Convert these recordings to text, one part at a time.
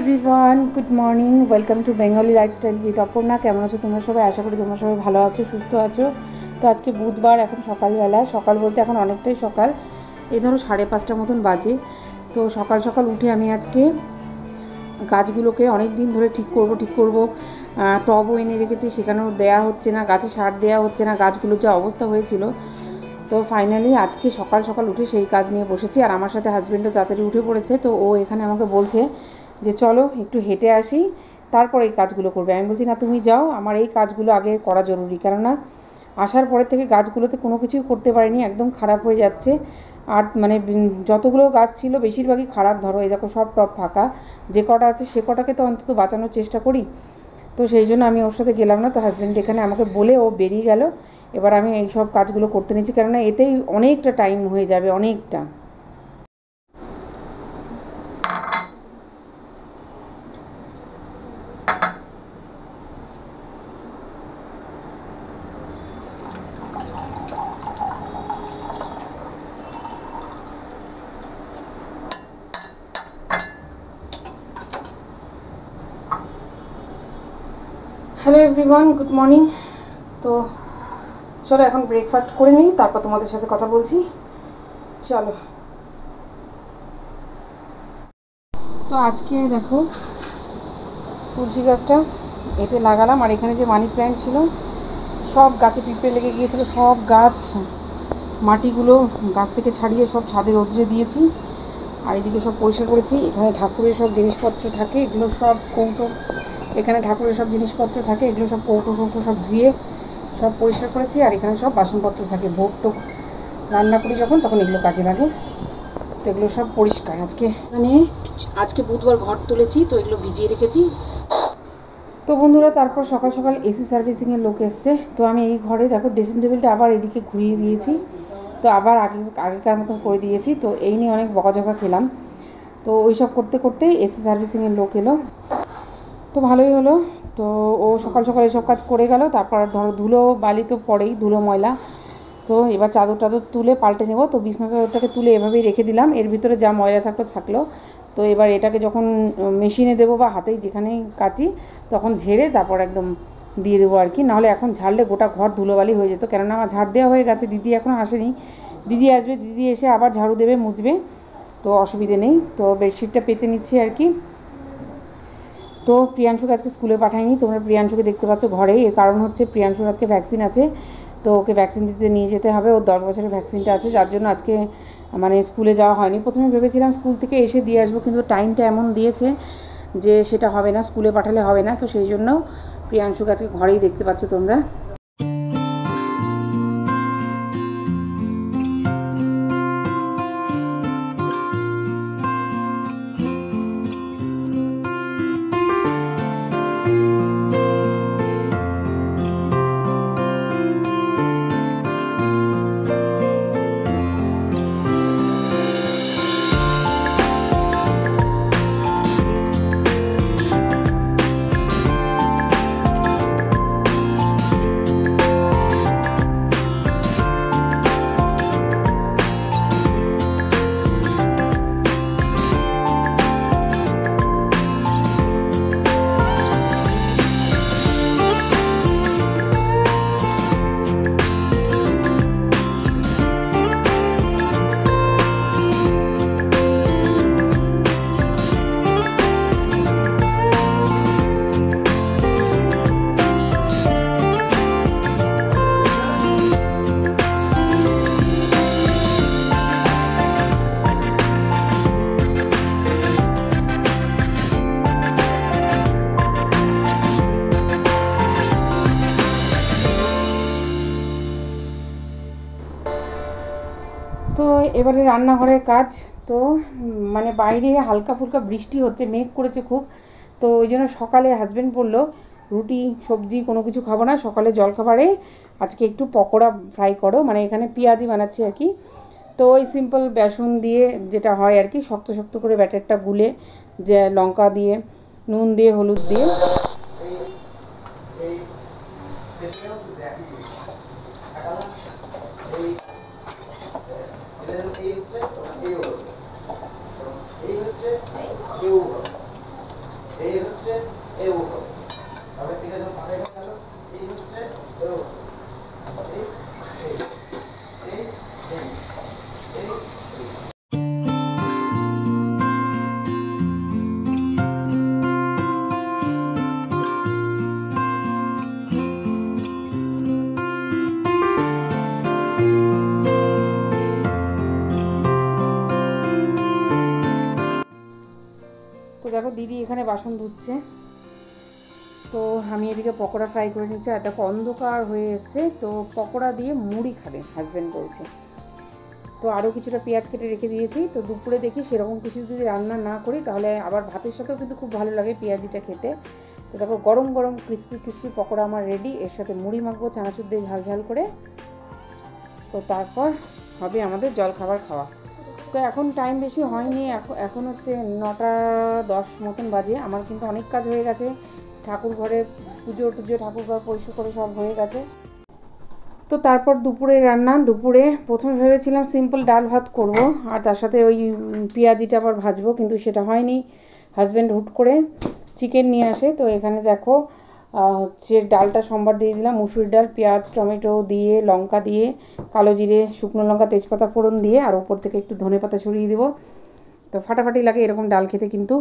Everyone, good morning. Welcome to Bengali lifestyle with Aparna. কেমন আছো তোমরা সবাই? আশা করি তোমরা সবাই ভালো আছো, সুস্থ আছো। তো আজকে বুধবার, এখন সকালবেলা, সকাল বলতে এখন অনেকটাই সকাল, এই ধরো 5:30 মতন বাজে। তো সকাল সকাল উঠে আমি আজকে গাছগুলোকে অনেক দিন ধরে ঠিক করব। টবও এনে রেখেছি, সেখানেও দেয়া হচ্ছে না, গাছে সার দেওয়া হচ্ছে না, গাছগুলোর যা অবস্থা হয়েছিল। তো ফাইনালি আজকে সকাল সকাল উঠে সেই কাজ নিয়ে বসেছি। আর আমার সাথে হাজব্যান্ডও তাড়াতাড়ি উঠে পড়েছে। তো ও এখানে আমাকে বলছে যে চলো একটু হেঁটে আসি, তারপর এই কাজগুলো করবে। আমি বলছি না, তুমি যাও, আমার এই কাজগুলো আগে করা জরুরি। কেননা আসার পরের থেকে গাছগুলোতে কোনো কিছুই করতে পারিনি, একদম খারাপ হয়ে যাচ্ছে। আর মানে যতগুলো গাছ ছিল বেশিরভাগই খারাপ। ধরো এই দেখো, সব টব ফাঁকা, যে কটা আছে সে কটাকে তো অন্তত বাঁচানোর চেষ্টা করি। তো সেই জন্য আমি ওর সাথে গেলাম না। তো হাজব্যান্ড এখানে আমাকে বলে ও বেরিয়ে গেল। এবার আমি এই সব কাজগুলো করতে নিচ্ছি, কেননা এতেই অনেকটা টাইম হয়ে যাবে, অনেকটা। Hello everyone, good morning. তো চলো এখন ব্রেকফাস্ট করে নিই, তারপর তোমাদের সাথে কথা বলছি। চলো। তো আজকে দেখো তুলসী গাছটা এতে লাগালাম, আর এখানে যে মানি প্ল্যান্ট ছিল সব গাছে পিঁপড়ে লেগে গিয়েছিল। সব গাছ মাটিগুলো গাছ থেকে ছাড়িয়ে সব ছাদে রোদ্রে দিয়েছি। আর এদিকে সব পরিষ্কার করেছি। এখানে ঠাকুরের সব জিনিসপত্র থাকে, এগুলো সব কৌটো, এখানে ঠাকুরের সব জিনিসপত্র থাকে, এগুলো সব কৌটো সব ধুয়ে সব পরিষ্কার করেছি। আর এখানে সব বাসনপত্র থাকে, ভোগ টোক রান্না করি যখন, তখন এগুলো কাজে লাগে। তো এগুলো সব পরিষ্কার। আজকে বুধবার ঘর তুলেছি, তো এগুলো ভিজিয়ে রেখেছি। তো বন্ধুরা, তারপর সকাল সকাল এসি সার্ভিসিংয়ের লোক এসছে। তো আমি এই ঘরে দেখো ড্রেসিং টেবিলটা আবার এদিকে ঘুরিয়ে দিয়েছি, তো আবার আগেকার মতন করে দিয়েছি। তো এই নিয়ে অনেক বকাঝকা খেলাম। তো ওই সব করতে করতেই এসি সার্ভিসিংয়ের লোক এলো, তো ভালোই হলো। তো ও সকাল সকাল এসব কাজ করে গেল। তারপর ধরো ধুলো বালি তো পড়েই, ধুলো ময়লা। তো এবার চাদর টাদর তুলে পাল্টে নেব। তো বিছনা চাদরটাকে তুলে এভাবেই রেখে দিলাম, এর ভিতরে যা ময়লা থাকলো। তো এবার এটাকে যখন মেশিনে দেবো বা হাতেই যেখানেই কাচি, তখন ঝেড়ে তারপর একদম দিয়ে দেবো আর কি। নাহলে এখন ঝাড়লে গোটা ঘর ধুলোবালি হয়ে যেত। কেননা আমার ঝাড় দেওয়া হয়ে গেছে, দিদি এখনও আসেনি। দিদি আসবে, দিদি এসে আবার ঝাড়ু দেবে, মুছবে, তো অসুবিধে নেই। তো বেডশিটটা পেতে নিচ্ছি আর কি। তো প্রিয়াংশুকে আজকে স্কুলে পাঠাইনি, তোমরা প্রিয়াংশুকে দেখতে পাচ্ছ ঘরেই। এর কারণ হচ্ছে প্রিয়াংশুর আজকে ভ্যাকসিন আছে, তো ওকে ভ্যাকসিন দিতে নিয়ে যেতে হবে। ওর 10 বছরের ভ্যাকসিনটা আছে, যার জন্য আজকে মানে স্কুলে যাওয়া হয়নি। প্রথমে ভেবেছিলাম স্কুল থেকে এসে দিয়ে আসবো, কিন্তু টাইমটা এমন দিয়েছে যে সেটা হবে না, স্কুলে পাঠালে হবে না। তো সেই জন্য প্রিয়াংশুকে আজকে ঘরেই দেখতে পাচ্ছ তোমরা। তো এবারে রান্নাঘরের কাজ। তো মানে বাইরে হালকা ফুলকা বৃষ্টি হচ্ছে, মেঘ করেছে খুব। তো ওই জন্য সকালে হাজব্যান্ড বললো রুটি সবজি কোনো কিছু খাবো না, সকালে জলখাবারে আজকে একটু পকোড়া ফ্রাই করো, মানে এখানে পেঁয়াজি বানাচ্ছি আর কি। তো ওই সিম্পল বেসন দিয়ে যেটা হয় আর কি, শক্ত শক্ত করে ব্যাটারটা গুলে, যে লঙ্কা দিয়ে, নুন দিয়ে, হলুদ দিয়ে তো দেখো দিদি এখানে বাসন ধুচ্ছে, তো আমি এদিকে পকোড়া ফ্রাই করে নিচ্ছি। আর দেখো অন্ধকার হয়ে এসছে, তো পকোড়া দিয়ে মুড়ি খাবে হাজব্যান্ড বলছে। তো আরও কিছুটা পেঁয়াজ কেটে রেখে দিয়েছি। তো দুপুরে দেখি সেরকম কিছু যদি রান্না না করি তাহলে আবার ভাতের সাথেও কিন্তু খুব ভালো লাগে পেঁয়াজিটা খেতে। তো দেখো গরম গরম ক্রিস্পি ক্রিস্পি পকোড়া আমার রেডি। এর সাথে মুড়ি মাখবো চানাচুর দিয়ে ঝাল ঝাল করে। তো তারপর হবে আমাদের জলখাবার খাওয়া। তো এখন টাইম বেশি হয়নি, এখন হচ্ছে 9:10 মতন বাজে। আমার কিন্তু অনেক কাজ হয়ে গেছে, ঠাকুর ঘরে পুজো ঠাকুর ঘর পরিষ্কার করে সব হয়ে গেছে। তো তারপর দুপুরে রান্না। দুপুরে প্রথমে ভেবেছিলাম সিম্পল ডাল ভাত করব, আর তার সাথে ওই পেঁয়াজিটা আবার ভাজবো, কিন্তু সেটা হয়নি। হাজব্যান্ড হুট করে চিকেন নিয়ে আসে। তো এখানে দেখো হচ্ছে ডালটা সম্বার দিয়ে দিলাম, মুসুর ডাল, পেঁয়াজ টমেটো দিয়ে, লঙ্কা দিয়ে, কালো জিরে, শুকনো লঙ্কা, তেজপাতা ফোড়ন দিয়ে, আর ওপর থেকে একটু ধনে পাতা ছড়িয়ে দেবো। তো ফাটাফাটি লাগে এরকম ডাল খেতে কিন্তু।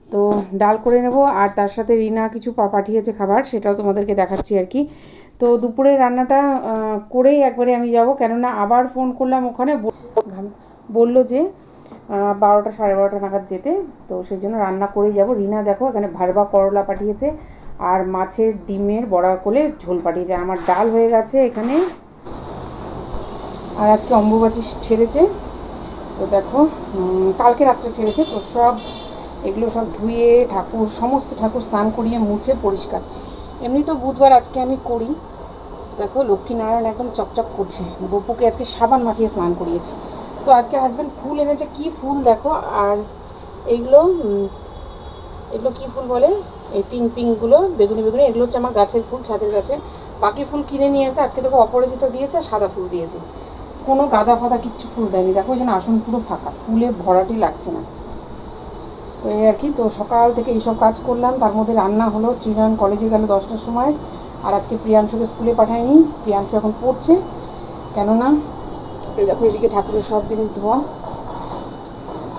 তো ডাল করে নেব, আর তার সাথে রিনা কিছু পাঠিয়েছে খাবার, সেটাও তোমাদেরকে দেখাচ্ছি আর কি। তো দুপুরের রান্নাটা করেই একবারে আমি যাব, কেননা আবার ফোন করলাম ওখানে, বললো যে 12টা 12:30 নাগাদ যেতে। তো সেই জন্য রান্না করেই যাব। রিনা দেখো এখানে ভারবা করলা পাঠিয়েছে, আর মাছের ডিমের বড়া করে ঝোল পাঠিয়েছে। আমার ডাল হয়ে গেছে এখানে। আর আজকে অম্বুবাচী ছেড়েছে, তো দেখো কালকে রাত্রে ছেড়েছে। তো সব এগুলো সব ধুয়ে সমস্ত ঠাকুর স্নান করিয়ে মুছে পরিষ্কার। এমনি তো বুধবার আজকে আমি করি। দেখো লক্ষ্মীনারায়ণ একদম চকচক করছে। গপুকে আজকে সাবান মাখিয়ে স্নান করিয়েছি। তো আজকে হাজব্যান্ড ফুল এনেছে, কি ফুল দেখো। আর এইগুলো কী ফুল বলে, এই পিঙ্কগুলো, বেগুনি এগুলো হচ্ছে আমার গাছের ফুল, ছাদের গাছের। বাকি ফুল কিনে নিয়ে এসে আজকে দেখো অপরাজিতা দিয়েছে আর সাদা ফুল দিয়েছে, কোনো গাঁদা ফাদা কিচ্ছু ফুল দেয়নি। দেখো ওই জন্য আসন পুরো ফাঁকা, ফুলে ভরাটি লাগছে না। তো এই আর কি। তো সকাল থেকে এইসব কাজ করলাম, তার মধ্যে রান্না হলো। চিলড্রেন কলেজে গেল 10টার সময়, আর আজকে প্রিয়াংশুকে স্কুলে পাঠায়নি। প্রিয়াংশু এখন পড়ছে, কেননা এই দেখো এদিকে ঠাকুরের সব জিনিস ধোয়া।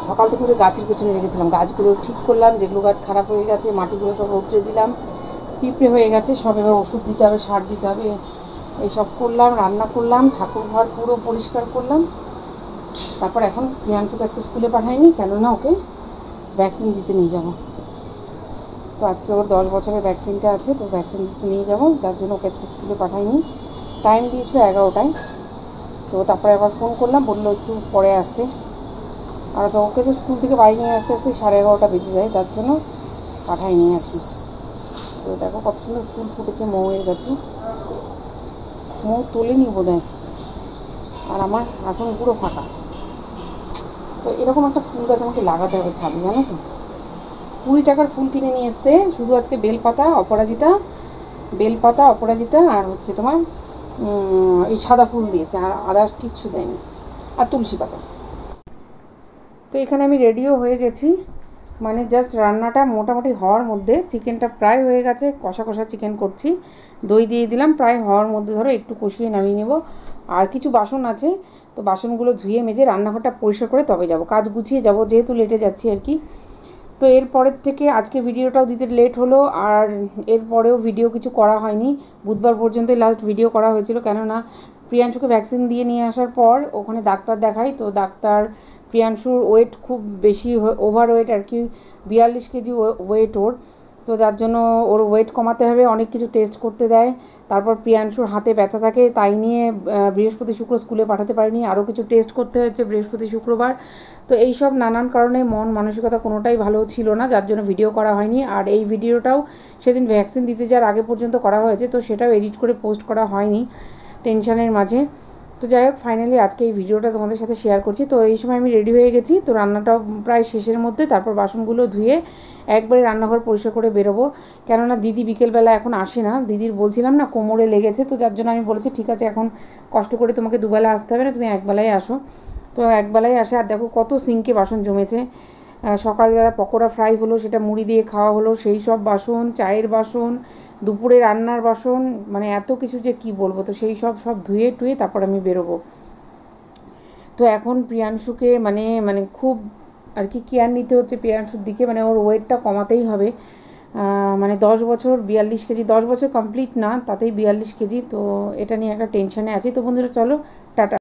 সকাল থেকে গাছের পেছনে রেখেছিলাম, গাছগুলো ঠিক করলাম, যেগুলো গাছ খারাপ হয়ে গেছে মাটিগুলো সব রৌদ্রে দিলাম, পিঁপড়ে হয়ে গেছে সব, এবার ওষুধ দিতে হবে, সার দিতে হবে, এইসব করলাম। রান্না করলাম, ঠাকুর ঘর পুরো পরিষ্কার করলাম। তারপর এখন প্রিয়াংশুকে আজকে স্কুলে পাঠাইনি, কেননা ওকে ভ্যাকসিন দিতে নিয়ে যাব। তো আজকে ওর 10 বছরের ভ্যাকসিনটা আছে, তো ভ্যাকসিন দিতে নিয়ে যাব, যার জন্য ওকে আজকে স্কুলে পাঠাইনি। টাইম দিয়েছিল 11টায়। তো তারপরে আবার ফোন করলাম, বললো একটু পরে আসতে। আর তো ওকে তো স্কুল থেকে বাড়ি নিয়ে আসতে 11:30 বেজে যায়, তার জন্য পাঠাইনি আর কি। তো দেখো কত সুন্দর ফুল ফুটেছে মৌয়ের গাছে। মৌ তোলেনি বোধ হয়, আর আমার আসন পুরো ফাঁকা। তো এরকম একটা ফুল গাছ আমাকে লাগাতে হবে ছাদে, জানো তো। 20 টাকার ফুল কিনে নিয়ে এসছে, শুধু আজকে বেলপাতা অপরাজিতা আর হচ্ছে তোমার এই সাদা ফুল দিয়েছে, আর আদার্স কিচ্ছু দেয়নি, আর তুলসী পাতা। তো এখানে আমি রেডিও হয়ে গেছি, মানে জাস্ট রান্নাটা মোটামুটি হওয়ার মধ্যে। চিকেনটা প্রায় হয়ে গেছে, কষা কষা চিকেন করছি, দই দিয়ে দিলাম, প্রায় হওয়ার মধ্যে ধরো একটু কষিয়ে নামিয়ে নেব। আর কিছু বাসন আছে, তো বাসনগুলো ধুয়ে মেজে রান্নাঘরটা পরিষ্কার করে তবে যাব, কাজ গুছিয়ে যাব, যেহেতু লেটে যাচ্ছি আর কি। তো এরপরের থেকে আজকে ভিডিওটাও দিতে লেট হলো, আর এরপরেও ভিডিও কিছু করা হয়নি। বুধবার পর্যন্তই লাস্ট ভিডিও করা হয়েছিল, কেননা প্রিয়াংশুকে ভ্যাকসিন দিয়ে নিয়ে আসার পর ওখানে ডাক্তার দেখাই। তো ডাক্তার প্রিয়াংশুর ওয়েট খুব বেশি, ওভার ওয়েট আর কি, 42 কেজি ওয়েট ওর। তো যার জন্য ওর ওয়েট কমাতে হবে, অনেক কিছু টেস্ট করতে দেয়। তারপর প্রিয়াংশুর হাতে ব্যথা থাকে, তাই নিয়ে বৃহস্পতি শুক্র স্কুলে পাঠাতে পারিনি, আরও কিছু টেস্ট করতে হয়েছে বৃহস্পতি শুক্রবার। তো এইসব নানান কারণে মন মানসিকতা কোনোটাই ভালো ছিল না, যার জন্য ভিডিও করা হয়নি। আর এই ভিডিওটাও সেদিন ভ্যাকসিন দিতে যাওয়ার আগে পর্যন্ত করা হয়েছে, তো সেটাও এডিট করে পোস্ট করা হয়নি টেনশনের মাঝে। তো যাই হোক, ফাইনালি আজকে এই ভিডিওটা তোমাদের সাথে শেয়ার করছি। তো এই সময় আমি রেডি হয়ে গেছি, তো রান্নাটাও প্রায় শেষের মধ্যে। তারপর বাসনগুলো ধুয়ে একবারে রান্নাঘর পরিষ্কার করে বেরোবো, কেননা দিদি বিকেলবেলা এখন আসে না। দিদির বলছিলাম না কোমরে লেগেছে, তো যার জন্য আমি বলেছি ঠিক আছে এখন কষ্ট করে তোমাকে দুবেলা আসতে হবে না, তুমি একবেলায় আসো। তো একবেলায় আসে। আর দেখো কত সিঙ্কে বাসন জমেছে, সকালবেলা পকোড়া ফ্রাই হলো, সেটা মুড়ি দিয়ে খাওয়া হলো, সেই সব বাসন, চায়ের বাসন, দুপুরে রান্নার বাসন, মানে এত কিছু যে কি বলবো। তো সেই সব সব ধুয়ে টুয়ে তারপর আমি বেরোবো। তো এখন প্রিয়াংশুকে মানে মানে খুব আর কি কেয়ার নিতে হচ্ছে প্রিয়াংশুর দিকে, মানে ওর ওয়েটটা কমাতেই হবে। মানে 10 বছর 42 কেজি, 10 বছর কমপ্লিট না তাতেই 42 কেজি, তো এটা নিয়ে একটা টেনশানে আছি। তো বন্ধুরা চলো, টাটা।